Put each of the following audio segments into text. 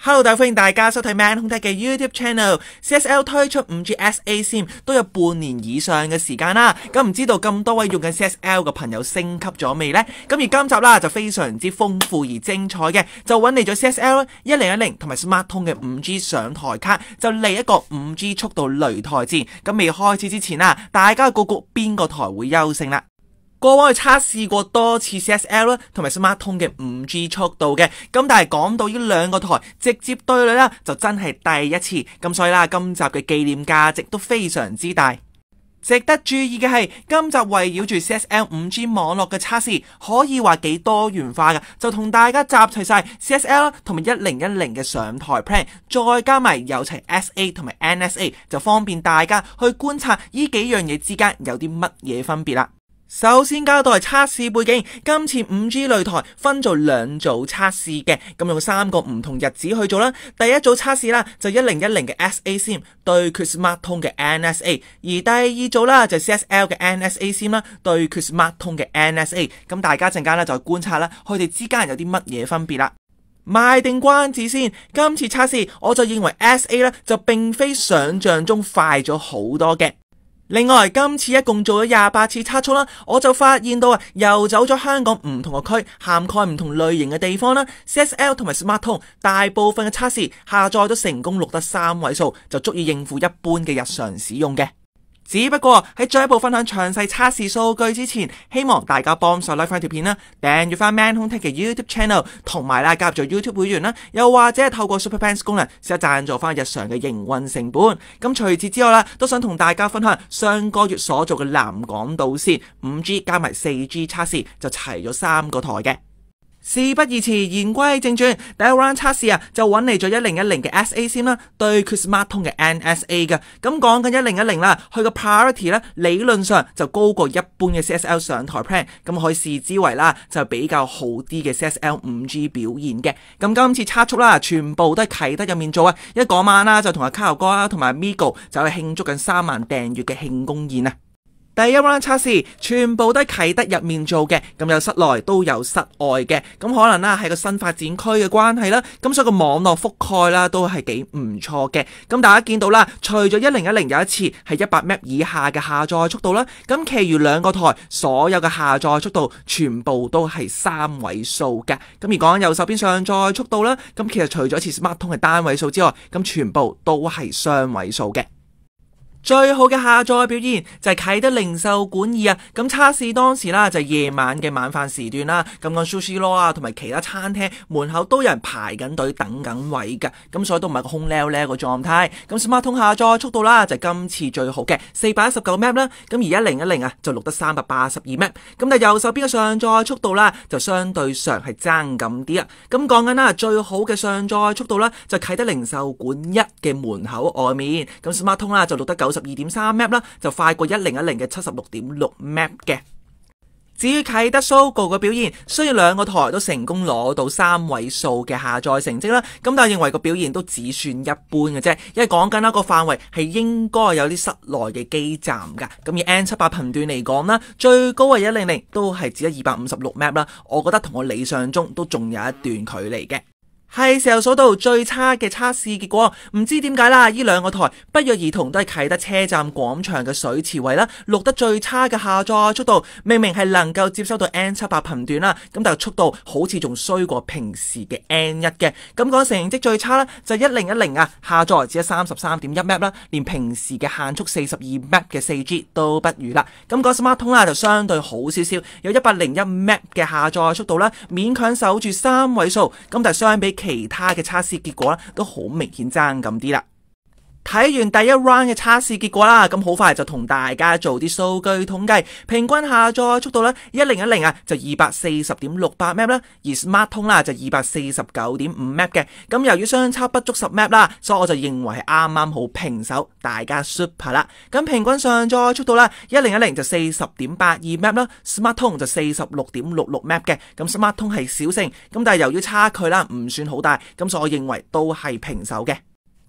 Hello， 大家歡迎大家收睇 Man 空睇嘅 YouTube Channel。CSL 推出 5G SA SIM 都有半年以上嘅時間啦，咁唔知道咁多位用緊 CSL 嘅朋友升級咗未呢？咁而今集啦就非常之豐富而精彩嘅，就揾嚟咗 CSL 1010同埋 SmarTone 嘅 5G 上台卡，就嚟一個 5G 速度擂台戰。咁未開始之前啦，大家估估邊個台會優勝啦？過往去測試過多次 CSL 啦，同埋 SmarTone 嘅 5G 速度嘅，咁但係講到呢兩個台直接對壘啦，就真係第一次，咁所以啦，今集嘅紀念價值都非常之大。值得注意嘅係，今集圍繞住 CSL 5G 網絡嘅測試，可以話幾多元化嘅，就同大家集齊晒 CSL 同埋1010嘅上台 plan， 再加埋有齊 SA 同埋 NSA， 就方便大家去觀察呢幾樣嘢之間有啲乜嘢分別啦。首先交代測試背景，今次 5G 擂台分做兩組測試嘅，咁用3個唔同日子去做啦。第一組測試啦就1010嘅 SA SIM 對決 SmarTone 嘅 NSA， 而第二組啦就 CSL 嘅 NSA SIM 啦對決 SmarTone 嘅 NSA。咁大家陣間咧就觀察啦，佢哋之間有啲乜嘢分別啦。賣定關子先，今次測試我就認為 SA 咧就並非想象中快咗好多嘅。另外，今次一共做咗28次測速啦，我就發現到遊走咗香港唔同嘅區，涵蓋唔同類型嘅地方啦。CSL 同埋 SmarTone 大部分嘅測試下載都成功錄得3位數，就足以應付一般嘅日常使用嘅。只不過喺進一步分享詳細測試數據之前，希望大家幫手 like 翻條片啦，訂閱翻 Man 空睇嘅 YouTube Channel， 同埋啦加入咗 YouTube 會員啦，又或者係透過 Super Fans 功能試下贊助翻日常嘅營運成本。咁除此之外啦，都想同大家分享上個月所做嘅南港島線 5G 加埋 4G 測試，就齊咗3個台嘅。事不宜遲，言歸正傳，第一 round 測試就揾嚟咗1010嘅 SA SIM 啦，對決 SmarTone 嘅 NSA 嘅。咁講緊1010啦，佢個 priority 咧理論上就高過一般嘅 CSL 上台 plan， 咁可以視之為啦就比較好啲嘅 CSL 5G 表現嘅。咁今次測速啦，全部都係啟德入面做啊，一嗰晚啦就同阿卡牛哥啦同埋 Migo 就去慶祝緊3萬訂閱嘅慶功宴啊！第一 round 測試全部都喺啟德入面做嘅，咁有室內都有室外嘅，咁可能啦係個新發展區嘅關係啦，咁所以個網絡覆蓋啦都係幾唔錯嘅。咁大家見到啦，除咗1010有一次係100 Mbps 以下嘅下載速度啦，咁其餘兩個台所有嘅下載速度全部都係3位數嘅。咁而講右手邊上載速度啦，咁其實除咗一次 SmarTone 係單位數之外，咁全部都係雙位數嘅。最好嘅下載表現就係啟德零售館2啊！咁測試當時啦就係夜晚嘅晚飯時段啦，咁個 Sushi Law 啊同埋其他餐廳門口都有人排緊隊等緊位㗎，咁所以都唔係個空溜溜個狀態。咁 SmarTone 下載速度啦就係今次最好嘅419 Mbps 啦，咁而1010就錄得382 Mbps， 咁但係右手邊嘅上載速度啦就相對上係爭咁啲啊！咁講緊啦最好嘅上載速度啦就啟德零售館1嘅門口外面，咁 SmarTone 啦就錄得92.3 Mbps 啦，就快過1010嘅76.6 Mbps 嘅。至於啟德 Sogo 嘅表現，雖然兩個台都成功攞到3位數嘅下載成績啦，咁但係認為個表現都只算一般嘅啫，因為講緊一個範圍係應該有啲室內嘅基站㗎。咁以 N78 頻段嚟講啦，最高係1010都係只有256 Mbps 啦，我覺得同我理想中都仲有一段距離嘅。係時候數到最差嘅測試結果，唔知點解啦，呢兩個台不約而同都係啟德車站廣場嘅水池圍啦，錄得最差嘅下載速度。明明係能夠接收到 N78 頻段啦，咁但係速度好似仲衰過平時嘅 N1 嘅。咁講成績最差啦，就1010下載只有 33.1 Mbps 啦，連平時嘅限速42 Mbps 嘅 4G 都不如啦。咁講 SmarTone 啦就相對好少少，有101 Mbps 嘅下載速度啦，勉強守住3位數。咁但係相比其他嘅測試結果咧，都好明顯爭咁啲啦。睇完第一 round 嘅測試結果啦，咁好快就同大家做啲數據統計，平均下載速度咧，1010就 240.68 Mbps 啦，而 SmarTone 啦就 249.5 Mbps 嘅。咁由於相差不足10 Mbps 啦，所以我就認為係啱啱好平手，大家 super 啦。咁平均上載速度啦，1010就 40.82 Mbps 啦，SmarTone 就 46.66 Mbps 嘅。咁 SmarTone 係小勝，咁但係由於差距啦唔算好大，咁所以我認為都係平手嘅。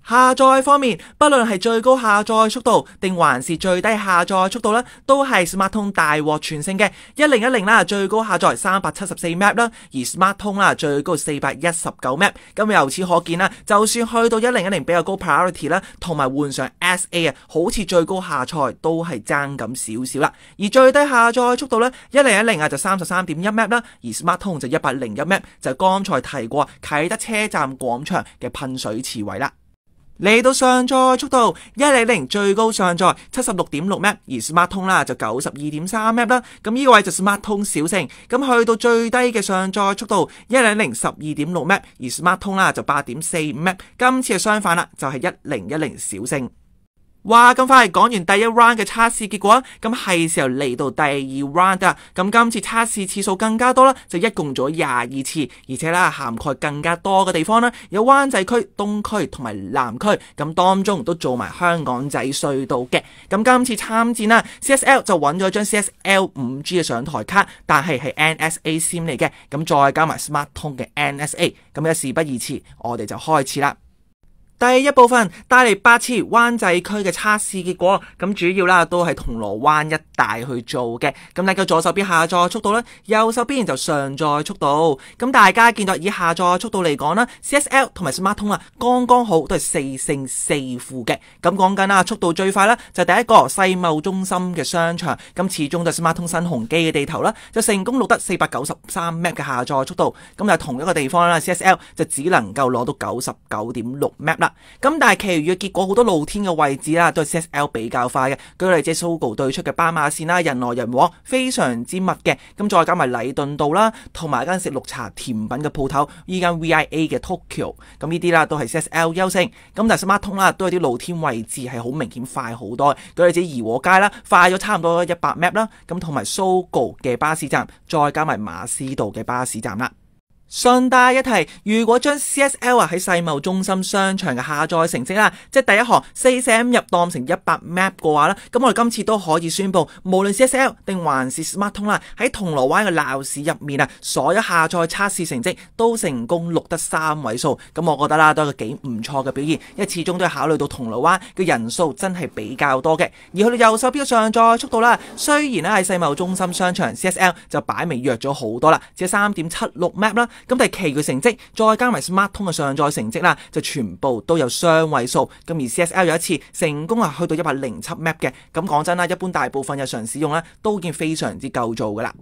下載方面，不論係最高下載速度定還是最低下載速度咧，都係 SmarTone 大獲全勝嘅。1010啦，最高下載374 MB 啦，而 SmarTone 啦最高419 MB。咁由此可見啦，就算去到1010比較高 priority 啦，同埋換上 SA 啊，好似最高下載都係爭咁少少啦。而最低下載速度咧，1010啊就33.1 MB 啦，而 SmarTone 就101 MB， 就剛才提過啟德車站廣場嘅噴水池位啦。嚟到上載速度，1010最高上載76.6 MB， 而 SmarTone 啦就92.3 MB 啦。咁呢個位就 SmarTone 小勝。咁去到最低嘅上載速度，1010 12.6 MB， 而 SmarTone 啦就8.45 MB。今次係相反啦，就係1010小勝。話咁快講完第一 round 嘅測試結果，咁係時候嚟到第二 round 啦。咁今次測試次數更加多啦，就一共咗22次，而且啦涵蓋更加多嘅地方啦，有灣仔區、東區同埋南區，咁當中都做埋香港仔隧道嘅。咁今次參戰啦 ，CSL 就揾咗張 CSL 5G 嘅上台卡，但係 NSA SIM 嚟嘅，咁再加埋 SmarTone 嘅 NSA， 咁一事不宜遲，我哋就開始啦。第一部分帶嚟8次灣仔區嘅測試結果，咁主要啦都係銅鑼灣一帶去做嘅。咁大家左手邊下載速度啦，右手邊就上載速度。咁大家見到以下載速度嚟講啦 ，CSL 同埋 SmarTone 啊，剛剛好都係4勝4負嘅。咁講緊啦，速度最快啦就係第一個世貿中心嘅商場，咁始終就 SmarTone 新鴻基嘅地頭啦，就成功錄得493 MB 嘅下載速度。咁就同一個地方啦 ，CSL 就只能夠攞到99.6 MB 啦。咁但係其餘嘅結果好多露天嘅位置啦，都係 CSL 比較快嘅。舉例即係 Sogo 對出嘅斑馬線啦，人來人往，非常之密嘅。咁再加埋禮頓道啦，同埋間食綠茶甜品嘅鋪頭，依間 VIA 嘅 Tokyo， 咁呢啲啦都係 CSL 優勝。咁但係 SmarTone 啦，都有啲露天位置係好明顯快好多。舉例即係怡和街啦，快咗差唔多100 MB 啦。咁同埋 Sogo 嘅巴士站，再加埋馬師道嘅巴士站啦。順帶一提，如果將 CSL 喺世貿中心商場嘅下載成績啦，即係第一行4 MB 入當成100 MB 嘅話啦，咁我哋今次都可以宣布，無論 CSL 定還是 SmarTone 啦，喺銅鑼灣嘅鬧市入面啊，所有下載測試成績都成功錄得3位數，咁我覺得啦，都係個幾唔錯嘅表現，因為始終都係考慮到銅鑼灣嘅人數真係比較多嘅。而去到右手邊嘅上載速度啦，雖然咧喺世貿中心商場 CSL 就擺明弱咗好多啦，只係3.76 MB 啦。咁但係其餘成績再加埋 SmarTone 嘅上載成績啦，就全部都有雙位數。咁而 CSL 有一次成功去到107 MB 嘅。咁講真啦，一般大部分日常使用咧都已經非常之夠做噶啦。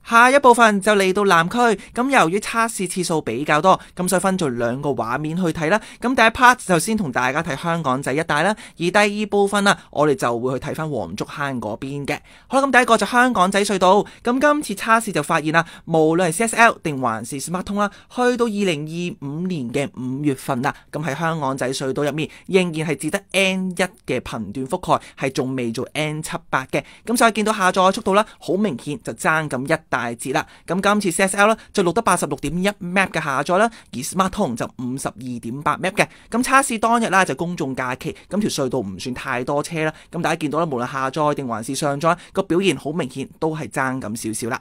下一部分就嚟到南區，咁由於測試次數比較多，咁所以分做2個畫面去睇啦。咁第一 part 就先同大家睇香港仔一帶啦，而第二部分啊，我哋就會去睇翻黃竹坑嗰邊嘅。好啦，咁第一個就香港仔隧道，咁今次測試就發現啦，無論係 CSL 定還是 SmarTone 啦，去到2025年嘅5月份啦，咁喺香港仔隧道入面仍然係只得 N1 嘅頻段覆蓋，係仲未做 N78 嘅。咁所以見到下載速度啦，好明顯就爭咁一大截啦。咁今次 CSL 啦就錄得86.1 MB 嘅下載啦，而 SmarTone 就52.8 MB 嘅。咁測試當日啦就公眾假期，咁條隧道唔算太多車啦。咁大家見到啦，無論下載定還是上載，個表現好明顯都係爭咁少少啦。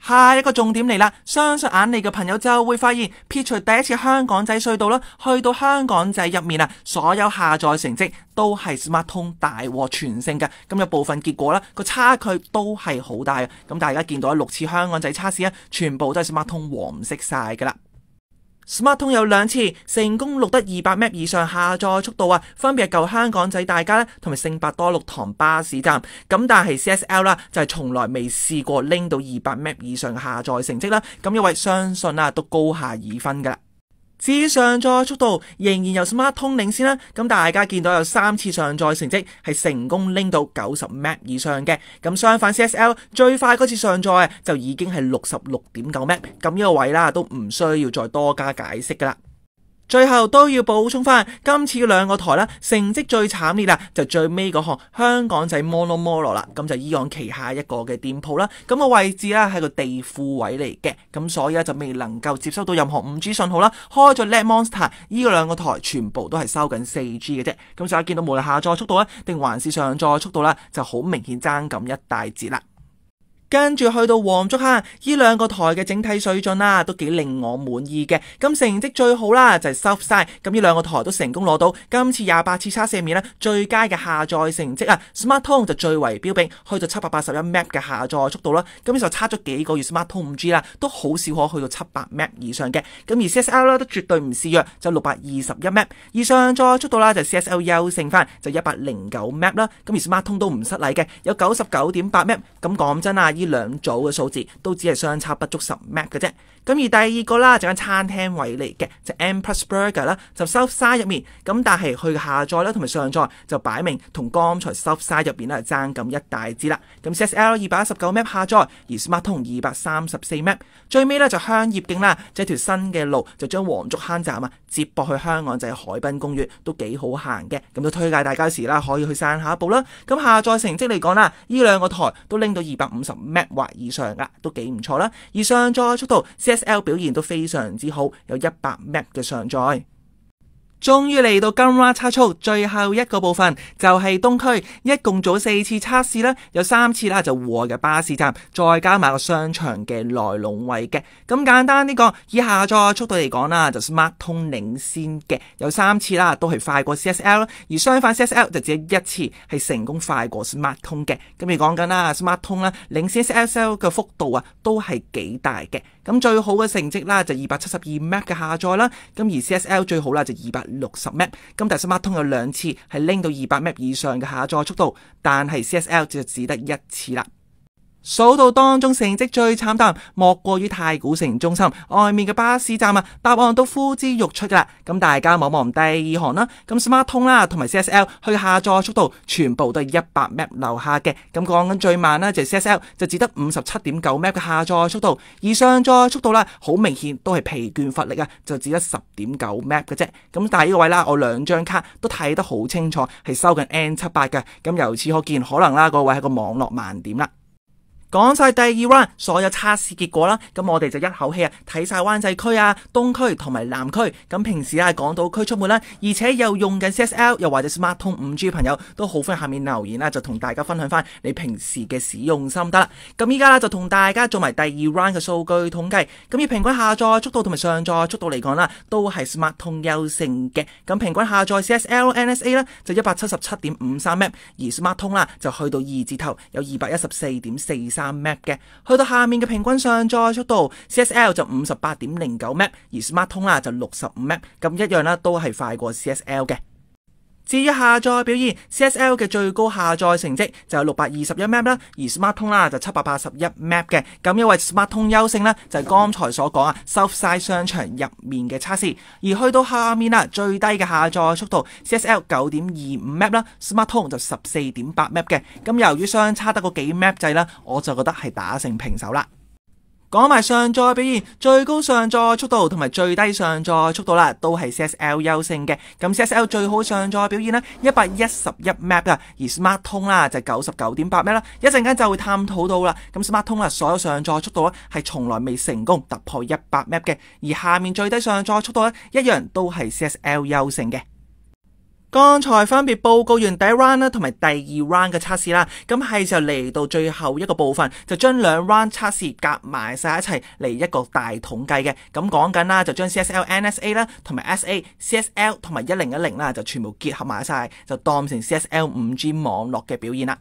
下一個重點嚟啦，相信眼利嘅朋友就會發現，撇除第一次香港仔隧道啦，去到香港仔入面啊，所有下載成績都係 SmarTone 大獲全勝嘅。咁有部分結果啦，個差距都係好大嘅。咁大家見到6次香港仔測試啊，全部都係 SmarTone 黃色晒噶啦。SmarTone 有2次成功錄得200 MB 以上下載速度啊，分別係舊香港仔大街啦，同埋聖伯多祿堂巴士站。咁但係 CSL 啦，就係從來未試過拎到200 MB 以上嘅下載成績啦。咁因為相信啊，都高下已分噶啦。至於上載速度仍然由 SmarTone 領先啦，咁大家見到有3次上載成績係成功拎到90 MB 以上嘅，咁相反 CSL 最快嗰次上載就已經係66.9 MB， 咁呢個位啦都唔需要再多加解釋噶啦。最後都要補充翻，今次2個台啦，成績最慘烈啦，就最尾嗰項香港仔 Mono 啦，咁就依案旗下一個嘅店鋪啦，咁個位置咧係個地庫位嚟嘅，咁所以咧就未能夠接收到任何 5G 信號啦，開咗 Net Monster， 呢2個台全部都係收緊 4G 嘅啫，咁所以見到無論下載速度咧，定還是上載速度啦，就好明顯爭咁一大截啦。跟住去到黃竹坑，呢兩個台嘅整體水準啦，都幾令我滿意嘅。咁成績最好啦，就係 Southside。咁呢兩個台都成功攞到今次28次測試入面咧最佳嘅下載成績啊。SmarTone 就最為標炳，去到781 Mbps 嘅下載速度啦。咁就差咗幾個月 SmarTone 5G 啦，都好少可去到700 Mbps 以上嘅。咁而 CSL 咧都絕對唔示弱，就621 Mbps。而上載速度啦就 CSL 優勝翻，就109 Mbps 啦。咁而 SmarTone 都唔失禮嘅，有99.8 Mbps。咁講真啊，呢兩組嘅數字都只係相差不足10 Mbps 嘅啫。咁而第二個啦就間餐廳位嚟嘅，就 M+ Burger 啦，就 Southside 入面。咁但係佢下載啦同埋上載就擺明同剛才 Southside 入邊咧爭咁一大截啦。咁 CSL 219 Mbps 下載，而 SmarTone 234 Mbps。最尾咧就香葉徑啦，即係條新嘅路就將黃竹坑站啊接駁去香港就係海濱公園，都幾好行嘅。咁都推介大家時啦可以去散下步啦。咁下載成績嚟講啦，呢兩個台都拎到250 Mbps 或以上噶，都幾唔錯啦。而上載速度 CSL 表現都非常之好，有100 Mbps 嘅上載。終於嚟到今 round 測速最後一個部分，就係東區，一共做4次測試啦，有3次啦就戶外嘅巴士站，再加埋個商場嘅來龍位嘅。咁簡單呢個以下載速度嚟講啦，就 SmarTone 領先嘅，有3次啦都係快過 CSL， 而相反 CSL 就只有1次係成功快過 SmarTone 嘅。咁你講緊啦 SmarTone 啦領先 CSL 嘅幅度啊都係幾大嘅。咁最好嘅成績啦就272 Mbps 嘅下載啦，咁而 CSL 最好啦就260 Mbps。咁但係 SmarTone 有2次係拎到200 Mbps 以上嘅下載速度，但係 CSL 就只得1次啦。數到當中成績最慘淡，莫過於太古城中心外面嘅巴士站啊，答案都呼之欲出噶啦。咁大家望望第二行啦，咁 SmarTone 啦同埋 CSL 去下載速度全部都係100 Mbps 樓下嘅。咁講緊最慢啦就係 CSL 就只得 57.9 Mbps 嘅下載速度，而上載速度啦好明顯都係疲倦乏力啊，就只得 10.9 Mbps 嘅啫。咁但係呢個位啦，我兩張卡都睇得好清楚，係收緊 N78嘅。咁由此可見，可能啦個位係個網絡慢點啦。講晒第二 round 所有測試結果啦，咁我哋就一口氣睇晒灣仔區啊、東區同埋南區。咁平時港島區出沒啦，而且又用緊 CSL 又或者 SmarTone 5G 朋友都好歡迎下面留言啦，就同大家分享翻你平時嘅使用心得啦。咁依家就同大家做埋第二 round 嘅數據統計。咁以平均下載速度同埋上載速度嚟講啦，都係 SmarTone 優勝嘅。咁平均下載 CSL NSA 啦就 177.53 Mbps， 而 SmarTone 啦就去到2字頭有 214.43 Mbps 嘅。去到下面嘅平均上載速度 CSL 就 58.09 Mbps， 而 SmarTone 啦就65 Mbps， 咁一樣啦都係快過 CSL 嘅。至於下載表現 ，CSL 嘅最高下載成績就有621 Mbps 啦，而 SmarTone 啦就781 Mbps 嘅。咁因為 SmarTone 優勝呢，就係剛才所講Southside 商場入面嘅測試。而去到下面啦，最低嘅下載速度 CSL 9.25 Mbps 啦，SmarTone 就14.8 Mbps 嘅。咁由於相差得個幾 Mbps 制啦，我就覺得係打成平手啦。講埋上載表現，最高上載速度同埋最低上載速度啦，都係 CSL 優勝嘅。咁 CSL 最好上載表現啦，111 Mbps 啊，而 SmarTone 啦就 99.8 Mbps 啦。一陣間就會探討到啦。咁 SmarTone 啦所有上載速度咧係從來未成功突破100 Mbps 嘅，而下面最低上載速度咧一樣都係 CSL 優勝嘅。剛才分別報告完第一 round 啦，同埋第二 round 嘅測試啦，咁係時候嚟到最後一個部分，就將兩 round 測試夾埋晒一齊嚟一個大統計嘅。咁講緊啦，就將 CSL NSA 啦，同埋 SA、CSL 同埋1010啦，就全部結合埋晒，就當成 CSL 5G 網絡嘅表現啦。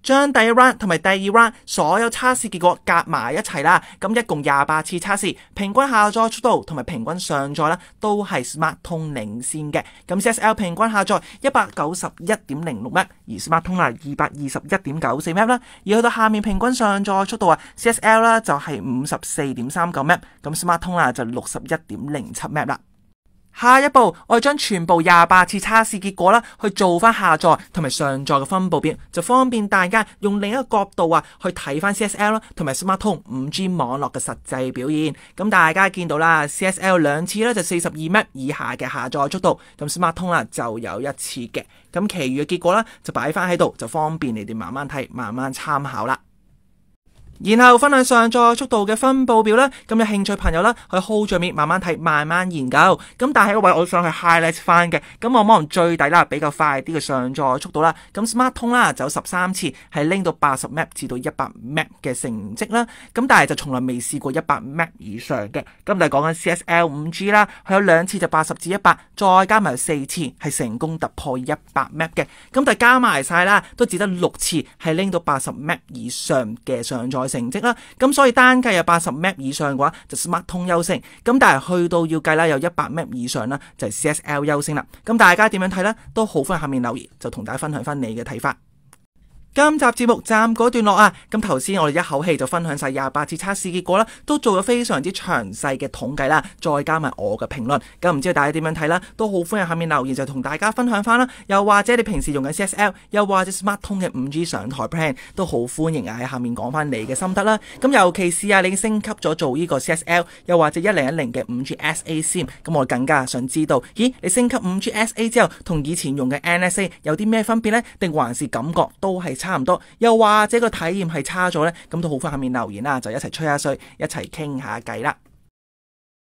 將第一 round 同埋第二 round 所有測試結果夾埋一齊啦，咁一共28次測試，平均下載速度同埋平均上載啦，都係 SmarTone 領先嘅。咁 CSL 平均下載 191.06 Mbps， 而 SmarTone 啦 221.94 Mbps 啦。而去到下面平均上載速度CSL 啦就係 54.39 Mbps， 咁 SmarTone 啦就 61.07 Mbps 啦。下一步，我哋將全部28次測試結果啦，去做翻下載同埋上載嘅分佈表，就方便大家用另一個角度去睇翻 CSL 啦，同埋 SmarTone 5G 網絡嘅實際表現。咁大家見到啦 ，CSL 2次咧就42 Mbps 以下嘅下載速度，咁 SmarTone 啦就有1次嘅。咁其餘嘅結果啦就擺翻喺度，就方便你哋慢慢睇，慢慢參考啦。然後分享上載速度嘅分佈表啦，咁有興趣朋友啦，去 hold 住面慢慢睇，慢慢研究。咁但係個位我想去 highlight 翻嘅，咁我可能最底啦，比較快啲嘅上載速度啦。咁 Smart 通啦走13次係拎到80 Mbps 至到100 Mbps 嘅成績啦。咁但係就從來未試過100 Mbps 以上嘅。咁但係講緊 CSL 5G 啦，佢有2次就80至100，再加埋4次係成功突破100 Mbps 嘅。咁但係加埋晒啦，都只得6次係拎到80 Mbps 以上嘅上載成績啦，咁所以單計有80 Mbps 以上嘅話就 Smart 通優勝，咁但係去到要計啦有100 Mbps 以上啦就係 CSL 優勝啦。咁大家點樣睇呢？都好歡迎下面留言，就同大家分享翻你嘅睇法。今集節目暫告段落啊！咁頭先我哋一口氣就分享晒28次測試結果啦，都做咗非常之詳細嘅統計啦，再加埋我嘅評論。咁唔知道大家點樣睇啦？都好歡迎下面留言就同大家分享翻啦。又或者你平時用緊 CSL， 又或者 Smart 通嘅 5G 上台 plan， 都好歡迎啊喺下面講翻你嘅心得啦。咁尤其是你已經升級咗做呢個 CSL， 又或者1010嘅 5G SA SIM， 咁我更加想知道，咦你升級 5G SA 之後，同以前用嘅 NSA 有啲咩分別呢？定還是感覺都係差唔多，又或者個體驗係差咗呢？咁都好歡迎下面留言啦，就一齊吹下水，一齊傾下偈啦。